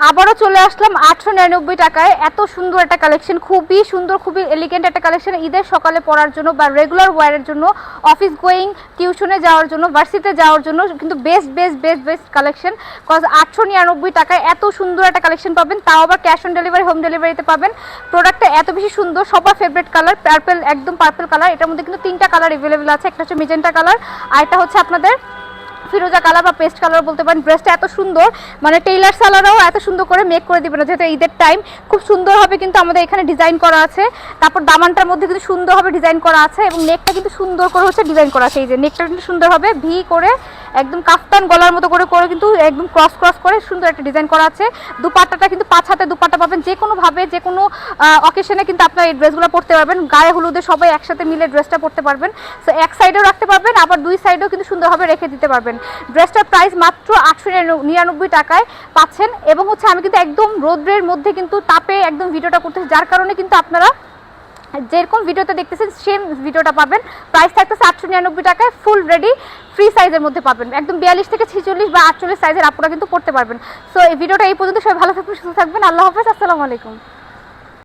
আবারও চলে আসলাম 899 টাকায়। এত সুন্দর একটা কালেকশন, খুবই সুন্দর, খুবই এলিগেন্ট একটা কালেকশন। ঈদের সকালে পরার জন্য বা রেগুলার ওয়্যারের জন্য, অফিস গোয়িং, টিউশনে যাওয়ার জন্য, ভার্সিটিতে যাওয়ার জন্য কিন্তু বেস্ট কালেকশন। কজ 899 টাকায় এত সুন্দর একটা কালেকশন পাবেন, তাও আবার ক্যাশ অন ডেলিভারি, হোম ডেলিভারিতে পাবেন। প্রোডাক্টটা এত বেশি সুন্দর, সবার ফেভারিট কালার পার্পল, একদম পার্পল কালার। এটার মধ্যে কিন্তু 3টা কালার অ্যাভেলেবেল আছে। একটা হচ্ছে মেজেন্টা কালার, আর একটা হচ্ছে আপনাদের ফিরোজা কালার বা পেস্ট কালার বলতে পারেন। ড্রেসটা এত সুন্দর, মানে টেইলার সালাররাও এত সুন্দর করে মেক করে দিবে না, যেহেতু ঈদের টাইম খুব সুন্দরভাবে কিন্তু আমাদের এখানে ডিজাইন করা আছে। তারপর দামানটার মধ্যে কিন্তু সুন্দরভাবে ডিজাইন করা আছে এবং নেকটা কিন্তু সুন্দর করে হচ্ছে ডিজাইন করা আছে। এই যে নেকটা কিন্তু সুন্দরভাবে ভি করে একদম কাফতান গলার মতো করে করে কিন্তু একদম ক্রস করে সুন্দর একটা ডিজাইন করা আছে। দুপাট্টাটা কিন্তু 5 হাতে দুপাট্টা পাবেন, যে কোনোভাবে যে কোনো অকেশনে কিন্তু আপনার এই ড্রেসগুলো পরতে পারবেন। গায়ে হলুদে সবাই একসাথে মিলে ড্রেসটা পরতে পারবেন। সো এক সাইডেও রাখতে পারবেন, আবার দুই সাইডেও কিন্তু সুন্দরভাবে রেখে দিতে পারবেন। ড্রেসটার প্রাইস মাত্র 899 টাকায় পাচ্ছেন। এবং হচ্ছে আমি কিন্তু একদম রোদ্রের মধ্যে কিন্তু তাপে একদম ভিডিওটা করতেছি, যার কারণে কিন্তু আপনারা যেরকম ভিডিওতে দেখতেছেন সেম ভিডিওটা পাবেন। প্রাইস থাকতেছে 899 টাকায়, ফুল রেডি ফ্রি সাইজের মধ্যে পাবেন। একদম 42 থেকে 46 বা 48 সাইজের আপনারা কিন্তু পড়তে পারবেন। সো এই ভিডিওটা এই পর্যন্ত, সবাই ভালো থাকবেন, সুস্থ থাকবেন। আল্লাহ হাফেজ, আসসালামু আলাইকুম।